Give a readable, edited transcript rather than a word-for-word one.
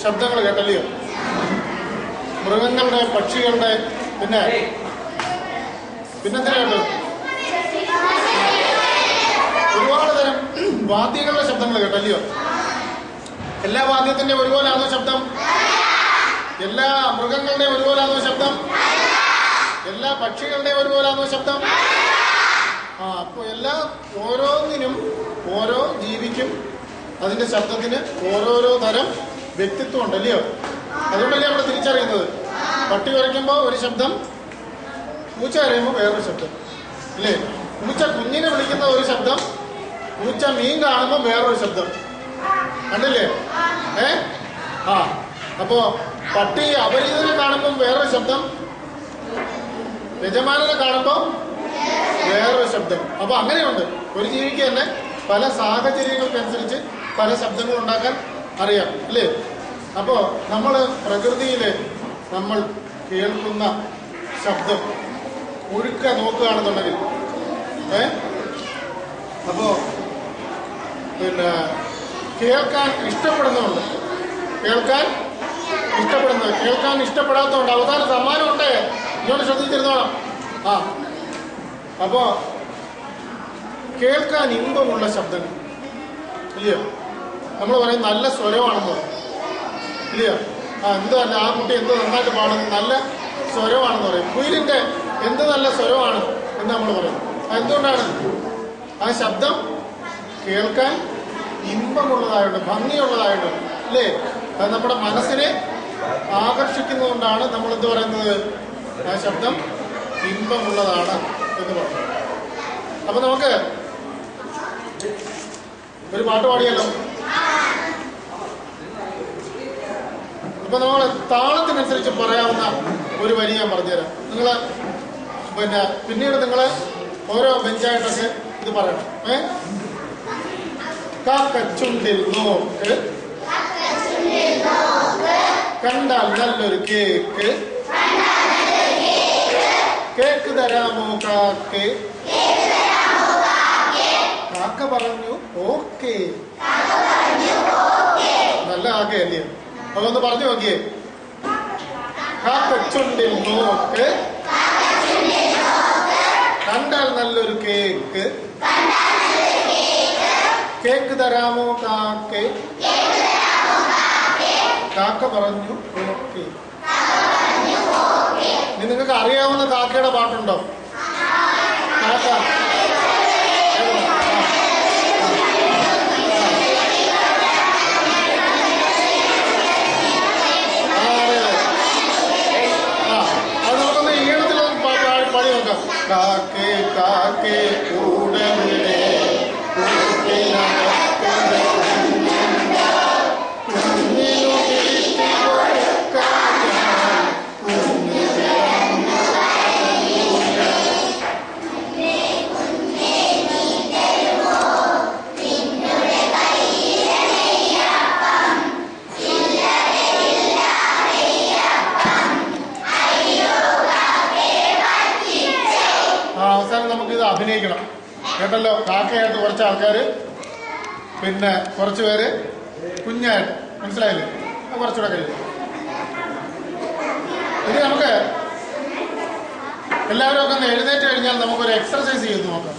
ശബ്ദങ്ങൾ കേട്ടല്ലയോ? മൃഗങ്ങളുടെ, പക്ഷികളുടെ, പിന്നെന്തിനാ കേട്ടോ? ഒരുപാട് തരം വാദ്യങ്ങളുടെ ശബ്ദങ്ങൾ കേട്ടല്ലയോ? എല്ലാ വാദ്യത്തിന്റെ ഒരുപോലാണോ ശബ്ദം? എല്ലാ മൃഗങ്ങളുടെ ഒരുപോലാണോ ശബ്ദം? എല്ലാ പക്ഷികളുടെ ഒരുപോലാണോ ശബ്ദം? അപ്പൊ ഓരോന്നിനും, ഓരോ ജീവിക്കും അതിന്റെ ശബ്ദത്തിന് ഓരോരോ തരം വ്യക്തിത്വം ഉണ്ടല്ലയോ? അതുകൊണ്ടല്ലേ നമ്മൾ തിരിച്ചറിയുന്നത്. പട്ടി കുരയ്ക്കുമ്പോൾ ഒരു ശബ്ദം, പൂച്ച കരയുമ്പോൾ വേറൊരു ശബ്ദം അല്ലേ? പൂച്ച കുഞ്ഞിനെ വിളിക്കുന്ന ഒരു ശബ്ദം, പൂച്ച മീൻ കാണുമ്പോൾ വേറൊരു ശബ്ദം കണ്ടില്ലേ? അപ്പോ പട്ടി അപരിചിതനെ കാണുമ്പോൾ വേറൊരു ശബ്ദം, യജമാനനെ കാണുമ്പോൾ വേറൊരു ശബ്ദം. അപ്പൊ അങ്ങനെയുണ്ട്. ഒരു ജീവിക്ക് തന്നെ പല സാഹചര്യങ്ങൾക്കനുസരിച്ച് പല ശബ്ദങ്ങൾ ഉണ്ടാക്കാൻ അറിയാം അല്ലേ? അപ്പോ നമ്മൾ പ്രകൃതിയില് നമ്മൾ കേൾക്കുന്ന ശബ്ദം ഒഴുക്ക നോക്കുകയാണെന്നുണ്ടെങ്കിൽ അപ്പോ കേൾക്കാൻ ഇഷ്ടപ്പെടുന്നുണ്ട്, കേൾക്കാൻ ഇഷ്ടപ്പെടാത്തതുണ്ട്. അവസാന സമ്മാനമുണ്ട്. ഇങ്ങോട്ട് ശ്രദ്ധിച്ചിരുന്നോളാം. അപ്പോ കേൾക്കാൻ ഇമ്പമുള്ള ശബ്ദങ്ങൾ ഇല്ലയോ? നമ്മൾ പറയും നല്ല സ്വരമാണെന്ന് പറയും ഇല്ലയോ? എന്തല്ല ആ കുട്ടി എന്ത് നന്നായിട്ട് പാടുന്നു, നല്ല സ്വരമാണെന്ന് പറയും. കുയിലിന്റെ എന്ത് നല്ല സ്വരമാണ് എന്ന് നമ്മൾ പറയും. എന്തുകൊണ്ടാണ്? ആ ശബ്ദം കേൾക്കാൻ ഇമ്പമുള്ളതായുണ്ട്, ഭംഗിയുള്ളതായുണ്ട് അല്ലേ? അത് നമ്മുടെ മനസ്സിനെ ആകർഷിക്കുന്നതുകൊണ്ടാണ് നമ്മൾ എന്ത് പറയുന്നത്? ആ ശബ്ദം ഇമ്പമുള്ളതാണ് എന്ന് പറഞ്ഞു. അപ്പൊ നമുക്ക് ഒരു പാട്ട് പാടിയല്ലോ. അപ്പൊ നമ്മൾ താളത്തിനനുസരിച്ച് പറയാവുന്ന ഒരു വരി ഞാൻ പറഞ്ഞുതരാം. നിങ്ങള് പിന്നീട് നിങ്ങള് ഓരോ ബെഞ്ചായിട്ടൊക്കെ ഇത് പറയണം. കാക്കച്ചുണ്ടിൽ നോക്ക്, കണ്ടാൽ നല്ലൊരു കേക്ക്, കേക്ക് തരാമോ കാക്കേ? കാക്ക പറഞ്ഞു ഓക്കേ. നല്ല കാക്കയല്ലേ? അതൊന്ന് പറഞ്ഞു നോക്കിയേ. കാക്കച്ചുണ്ടിൽ നോക്ക്, കണ്ടാൽ നല്ലൊരു കേക്ക്, കേക്ക് തരാമോ കാക്കേ? കാക്ക പറഞ്ഞു ഓക്കേ. ഇനി നിങ്ങൾക്ക് അറിയാവുന്ന കാക്കയുടെ പാട്ടുണ്ടോ? കാക്ക അത് നമുക്കൊന്ന് ഈണത്തിൽ പാടി നോക്കാം. കാക്കേ കാക്കേ കൂടെ നമുക്കിത് അഭിനയിക്കണം കേട്ടല്ലോ. കാക്കയായിട്ട് കുറച്ച് ആൾക്കാര്, പിന്നെ കുറച്ചു പേര് കുഞ്ഞായിട്ട്, മനസ്സിലായില്ലേ? കുറച്ചുകൂടെ കഴിയും. ഇനി നമുക്ക് എല്ലാവരും ഒക്കെ ഒന്ന് എഴുന്നേറ്റ് കഴിഞ്ഞാൽ നമുക്കൊരു എക്സർസൈസ് ചെയ്ത് നോക്കാം.